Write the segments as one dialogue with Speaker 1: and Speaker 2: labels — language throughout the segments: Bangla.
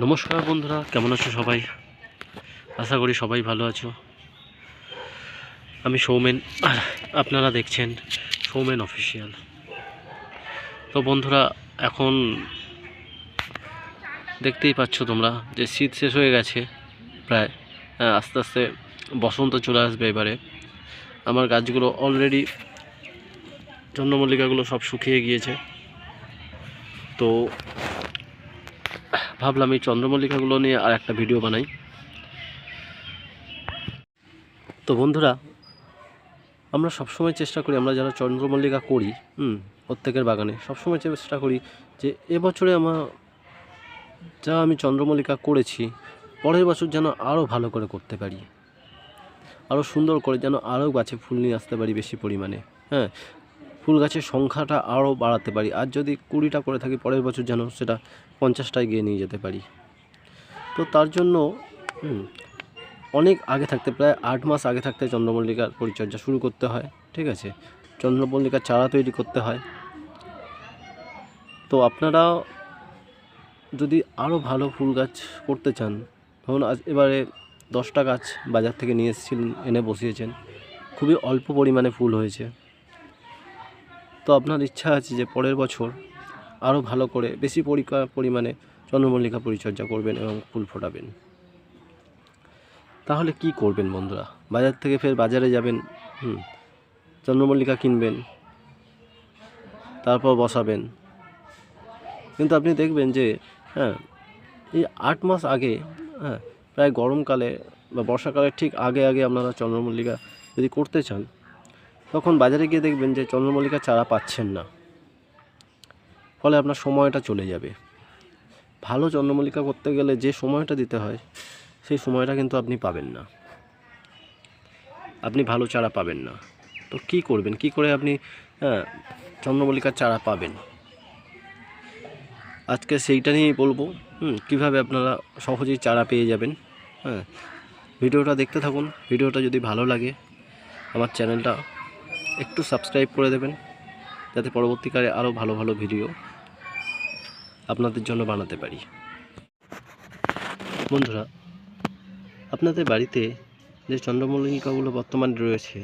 Speaker 1: নমস্কার বন্ধুরা, কেমন আছো সবাই? আশা করি সবাই ভালো আছো। আমি সৌমেন, আপনারা দেখছেন সৌমেন অফিসিয়াল। তো বন্ধুরা, এখন দেখতেই পাচ্ছ তোমরা যে শীত শেষ হয়ে গেছে প্রায়। আস্তে আস্তে বসন্ত চলে আসবে এবারে। আমার গাছগুলো অলরেডি, চন্দ্রমল্লিকাগুলো সব শুকিয়ে গিয়েছে। তো ভাবলাম এই চন্দ্রমল্লিকাগুলো নিয়ে আর একটা ভিডিও বানাই। তো বন্ধুরা, আমরা সবসময় চেষ্টা করি, আমরা যারা চন্দ্রমল্লিকা করি প্রত্যেকের বাগানে সবসময় চেষ্টা করি যে এবছরে আমি চন্দ্রমল্লিকা করেছি, পরের বছর যেন আরও ভালো করে করতে পারি, আরও সুন্দর করে যেন আরও গাছে ফুল নিয়ে আসতে পারি বেশি পরিমাণে। ফুল গাছের সংখ্যাটা আরও বাড়াতে পারি। আর যদি 20টা করে থাকি, পরের বছর যেন সেটা 50টায় গিয়ে নিয়ে যেতে পারি। তো তার জন্য অনেক আগে থাকতে, প্রায় 8 মাস আগে থাকতে চন্দ্রমল্লিকার পরিচর্যা শুরু করতে হয়। ঠিক আছে, চন্দ্রমল্লিকার চারা তৈরি করতে হয়। তো আপনারা যদি আরও ভালো ফুল গাছ করতে চান, ধরুন এবারে 10টা গাছ বাজার থেকে নিয়ে এসেছিলেন, এনে বসিয়েছেন, খুবই অল্প পরিমাণে ফুল হয়েছে। তো আপনার ইচ্ছা আছে যে পরের বছর আরও ভালো করে বেশি পরিমাণে চন্দ্রমল্লিকা পরিচর্যা করবেন এবং ফুল ফোটাবেন। তাহলে কি করবেন বন্ধুরা? বাজার থেকে ফের বাজারে যাবেন, চন্দ্রমল্লিকা কিনবেন, তারপর বসাবেন। কিন্তু আপনি দেখবেন যে এই 8 মাস আগে, প্রায় গরমকালে বা বর্ষাকালের ঠিক আগে আপনারা চন্দ্রমল্লিকা যদি করতে চান, তখন বাজারে গিয়ে দেখবেন যে চন্দ্রমল্লিকা চারা পাচ্ছেন না। ফলে আপনার সময়টা চলে যাবে। ভালো চন্দ্রমল্লিকা করতে গেলে যে সময়টা দিতে হয়, সেই সময়টা কিন্তু আপনি পাবেন না, আপনি ভালো চারা পাবেন না। তো কি করবেন, কি করে আপনি চন্দ্রমল্লিকার চারা পাবেন? আজকে সেইটা নিয়েই বলবো, কীভাবে আপনারা সহজেই চারা পেয়ে যাবেন। ভিডিওটা দেখতে থাকুন। ভিডিওটা যদি ভালো লাগে আমার চ্যানেলটা একটু সাবস্ক্রাইব করে দেবেন, যাতে পরবর্তীকালে আরও ভালো ভালো ভিডিও আপনাদের জন্য বানাতে পারি। বন্ধুরা, আপনাদের বাড়িতে যে চন্দ্রমল্লিকাগুলো বর্তমানে রয়েছে,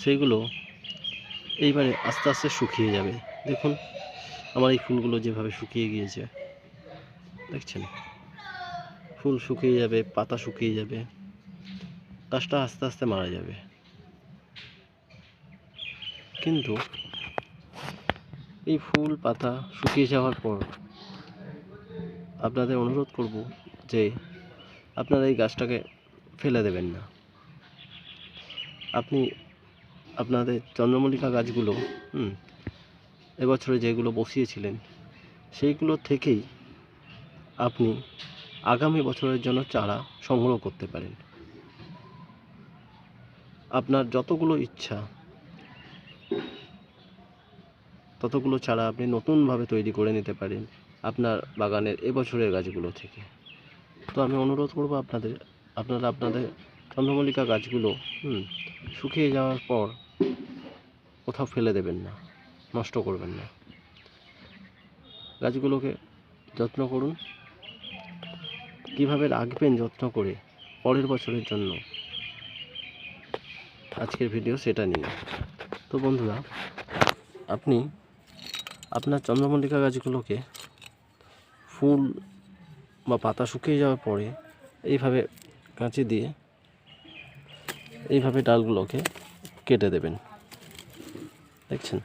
Speaker 1: সেইগুলো এইবারে আস্তে আস্তে শুকিয়ে যাবে। দেখুন আমার এই ফুলগুলো যেভাবে শুকিয়ে গিয়েছে, দেখছেন? ফুল শুকিয়ে যাবে, পাতা শুকিয়ে যাবে, গাছটা আস্তে আস্তে মারা যাবে। কিন্তু এই ফুল পাতা শুকিয়ে যাওয়ার পর আপনাদের অনুরোধ করব যে আপনারা এই গাছটাকে ফেলে দেবেন না। আপনি আপনাদের চন্দ্রমল্লিকা গাছগুলো এবছরে যেগুলো বসিয়েছিলেন, সেইগুলো থেকেই আপনি আগামী বছরের জন্য চারা সংগ্রহ করতে পারেন। আপনার যতগুলো ইচ্ছা ততগুলো চারা আপনি নতুনভাবে তৈরি করে নিতে পারেন আপনার বাগানের এবছরের গাছগুলো থেকে। তো আমি অনুরোধ করব আপনারা আপনাদের চন্দ্রমল্লিকা গাছগুলো শুকিয়ে যাওয়ার পর কোথাও ফেলে দেবেন না, নষ্ট করবেন না। গাছগুলোকে যত্ন করুন। কিভাবে রাখবেন যত্ন করে পরের বছরের জন্য, আজকের ভিডিও সেটা নিয়ে। তো বন্ধুরা, আপনি আপনার চন্দ্রমল্লিকা গাছগুলোকে ফুল বা পাতা শুকিয়ে যাওয়ার পরে এইভাবে কাঁচি দিয়ে এইভাবে ডালগুলোকে কেটে দেবেন। দেখছেন?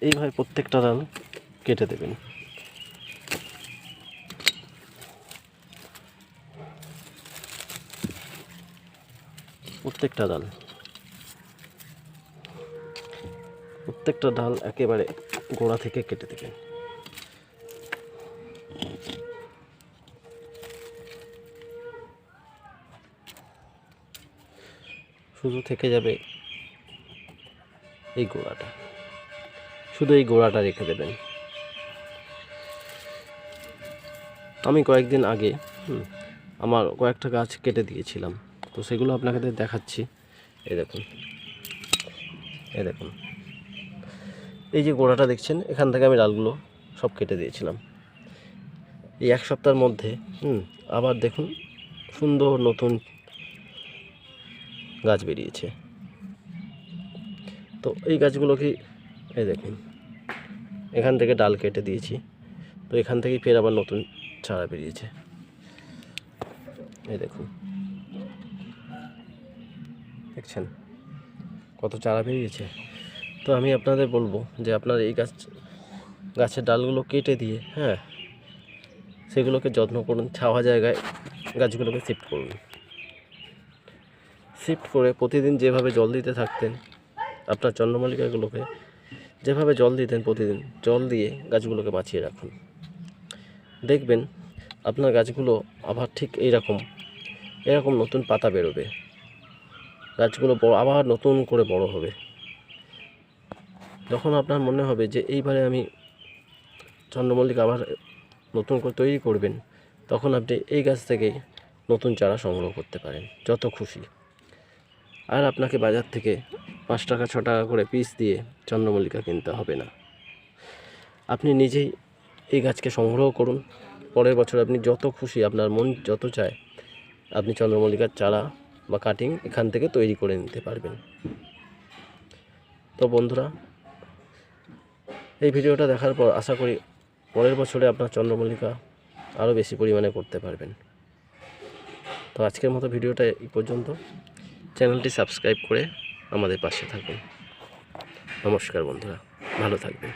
Speaker 1: এইভাবে প্রত্যেকটা ডাল কেটে দেবেন। প্রত্যেকটা ডাল একেবারে গোড়া থেকে কেটে দেবেন। শুধু থেকে যাবে এই গোড়াটা, শুধু এই গোড়াটা রেখে দেবেন। আমি কয়েকদিন আগে আমার কয়েকটা গাছ কেটে দিয়েছিলাম, তো সেগুলো আপনাদের দেখাচ্ছি। এই দেখুন এই যে গোড়াটা দেখছেন, এখান থেকে আমি ডালগুলো সব কেটে দিয়েছিলাম। এই 1 সপ্তাহের মধ্যে আবার দেখুন সুন্দর নতুন গাছ বেরিয়েছে। তো এই গাছগুলোকে এই দেখুন, এখান থেকে ডাল কেটে দিয়েছি, তো এখান থেকেই ফের আবার নতুন চারা বেরিয়েছে। এই দেখুন, দেখছেন কত চারা বেরিয়েছে। তো আমি আপনাদের বলবো যে আপনার এই গাছের ডালগুলো কেটে দিয়ে সেগুলোকে যত্ন করুন, ছাওয়া জায়গায় গাছগুলোকে শিফট করুন। শিফট করে প্রতিদিন যেভাবে জল দিতে থাকতেন, আপনার চন্দ্রমল্লিকাগুলোকে যেভাবে জল দিতেন প্রতিদিন, জল দিয়ে গাছগুলোকে বাঁচিয়ে রাখুন। দেখবেন আপনার গাছগুলো আবার ঠিক এরকম নতুন পাতা বেরোবে, গাছগুলো আবার নতুন করে বড় হবে। যখন আপনার মনে হবে যে এইবারে আমি চন্দ্রমল্লিকা আবার নতুন করে তৈরি করবেন, তখন আপনি এই গাছ থেকেই নতুন চারা সংগ্রহ করতে পারেন যত খুশি। আর আপনাকে বাজার থেকে 5 টাকা 6 টাকা করে পিস দিয়ে চন্দ্রমল্লিকা কিনতে হবে না। আপনি নিজেই এই গাছকে সংগ্রহ করুন, পরের বছর আপনি যত খুশি, আপনার মন যত চায় আপনি চন্দ্রমল্লিকার চারা বা কাটিং এখান থেকে তৈরি করে নিতে পারবেন। তো বন্ধুরা, এই ভিডিওটা দেখার পর আশা করি পরের বছরে আপনার চন্দ্রমল্লিকা আরও বেশি পরিমাণে করতে পারবেন। তো আজকের মতো ভিডিওটা এই পর্যন্ত। চ্যানেলটি সাবস্ক্রাইব করে আমাদের পাশে থাকুন। নমস্কার বন্ধুরা, ভালো থাকবেন।